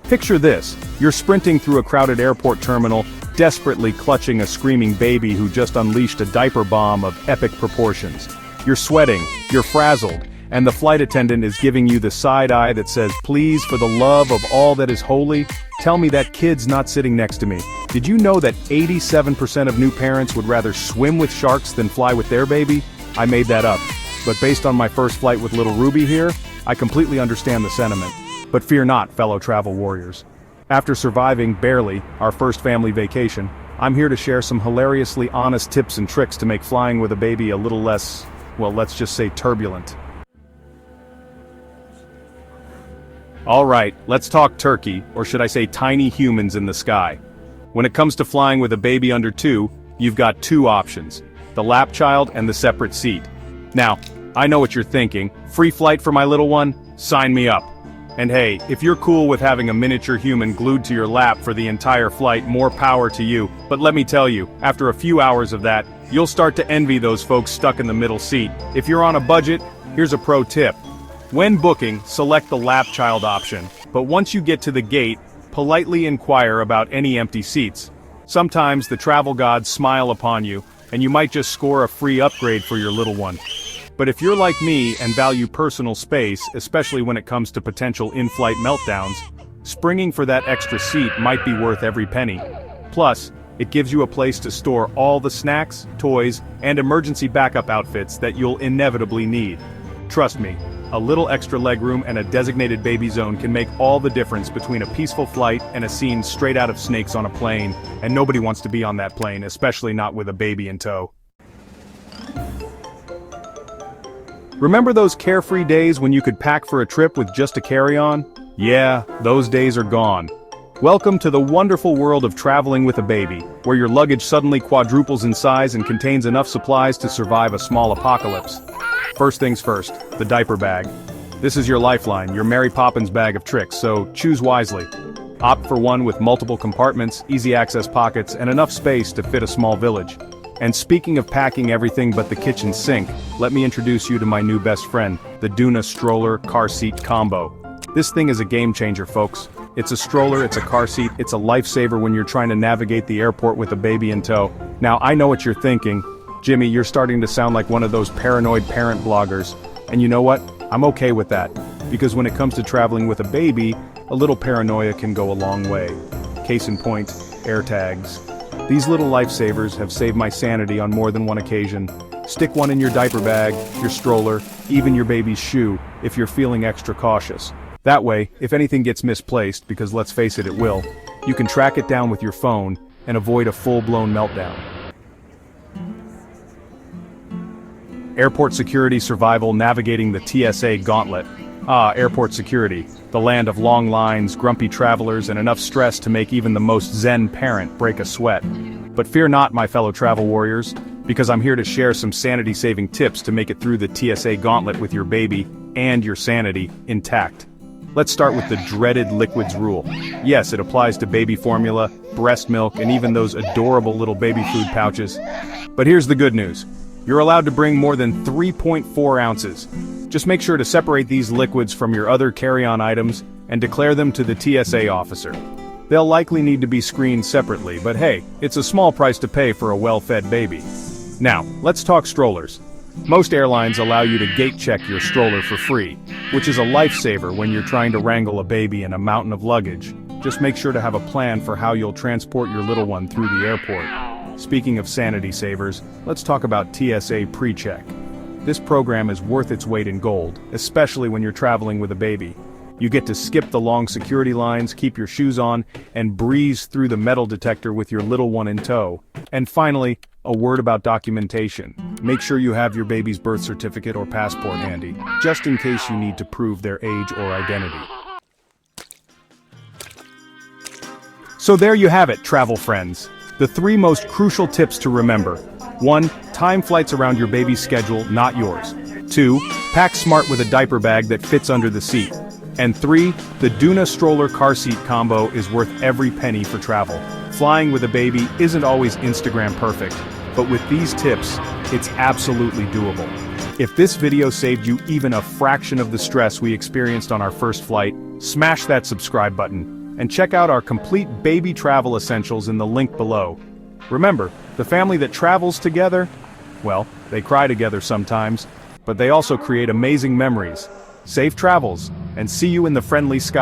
Picture this, you're sprinting through a crowded airport terminal, desperately clutching a screaming baby who just unleashed a diaper bomb of epic proportions. You're sweating, you're frazzled, and the flight attendant is giving you the side eye that says, "Please, for the love of all that is holy, tell me that kid's not sitting next to me." Did you know that 87% of new parents would rather swim with sharks than fly with their baby? I made that up. But based on my first flight with little Ruby here, I completely understand the sentiment. But fear not, fellow travel warriors. After surviving, barely, our first family vacation, I'm here to share some hilariously honest tips and tricks to make flying with a baby a little less, well, let's just say turbulent. Alright, let's talk turkey, or should I say tiny humans in the sky. When it comes to flying with a baby under 2, you've got 2 options: the lap child and the separate seat. Now, I know what you're thinking, free flight for my little one? Sign me up. And hey, if you're cool with having a miniature human glued to your lap for the entire flight, more power to you. But let me tell you, after a few hours of that, you'll start to envy those folks stuck in the middle seat. If you're on a budget, here's a pro tip. When booking, select the lap child option, but once you get to the gate, politely inquire about any empty seats. Sometimes the travel gods smile upon you, and you might just score a free upgrade for your little one. But if you're like me and value personal space, especially when it comes to potential in-flight meltdowns, springing for that extra seat might be worth every penny. Plus, it gives you a place to store all the snacks, toys, and emergency backup outfits that you'll inevitably need. Trust me, a little extra legroom and a designated baby zone can make all the difference between a peaceful flight and a scene straight out of Snakes on a Plane, and nobody wants to be on that plane, especially not with a baby in tow. Remember those carefree days when you could pack for a trip with just a carry-on? Yeah, those days are gone. Welcome to the wonderful world of traveling with a baby, where your luggage suddenly quadruples in size and contains enough supplies to survive a small apocalypse. First things first, the diaper bag. This is your lifeline, your Mary Poppins bag of tricks, so choose wisely. Opt for one with multiple compartments, easy access pockets, and enough space to fit a small village. And speaking of packing everything but the kitchen sink, let me introduce you to my new best friend, the Duna Stroller Car Seat Combo. This thing is a game changer, folks. It's a stroller, it's a car seat, it's a lifesaver when you're trying to navigate the airport with a baby in tow. Now I know what you're thinking. Jimmy, you're starting to sound like one of those paranoid parent bloggers. And you know what? I'm okay with that. Because when it comes to traveling with a baby, a little paranoia can go a long way. Case in point, AirTags. These little lifesavers have saved my sanity on more than one occasion. Stick one in your diaper bag, your stroller, even your baby's shoe, if you're feeling extra cautious. That way, if anything gets misplaced, because let's face it, it will, you can track it down with your phone and avoid a full-blown meltdown. Airport security survival navigating the TSA gauntlet. Ah, airport security, the land of long lines, grumpy travelers, and enough stress to make even the most zen parent break a sweat. But fear not, my fellow travel warriors, because I'm here to share some sanity-saving tips to make it through the TSA gauntlet with your baby and your sanity intact. Let's start with the dreaded liquids rule. Yes, it applies to baby formula, breast milk, and even those adorable little baby food pouches. But here's the good news. You're allowed to bring more than 3.4 ounces. Just make sure to separate these liquids from your other carry-on items and declare them to the TSA officer. They'll likely need to be screened separately, but hey, it's a small price to pay for a well-fed baby. Now, let's talk strollers. Most airlines allow you to gate check your stroller for free, which is a lifesaver when you're trying to wrangle a baby in a mountain of luggage. Just make sure to have a plan for how you'll transport your little one through the airport. Speaking of sanity savers, let's talk about TSA PreCheck. This program is worth its weight in gold, especially when you're traveling with a baby. You get to skip the long security lines, keep your shoes on, and breeze through the metal detector with your little one in tow. And finally, a word about documentation. Make sure you have your baby's birth certificate or passport handy, just in case you need to prove their age or identity. So there you have it, travel friends. The 3 most crucial tips to remember. 1. Time flights around your baby's schedule, not yours. 2. Pack smart with a diaper bag that fits under the seat. And 3. The Duna Stroller Car Seat Combo is worth every penny for travel. Flying with a baby isn't always Instagram perfect, but with these tips, it's absolutely doable. If this video saved you even a fraction of the stress we experienced on our first flight, smash that subscribe button. and check out our complete baby travel essentials in the link below. Remember, the family that travels together, well, they cry together sometimes, but they also create amazing memories. Safe travels, and see you in the friendly sky.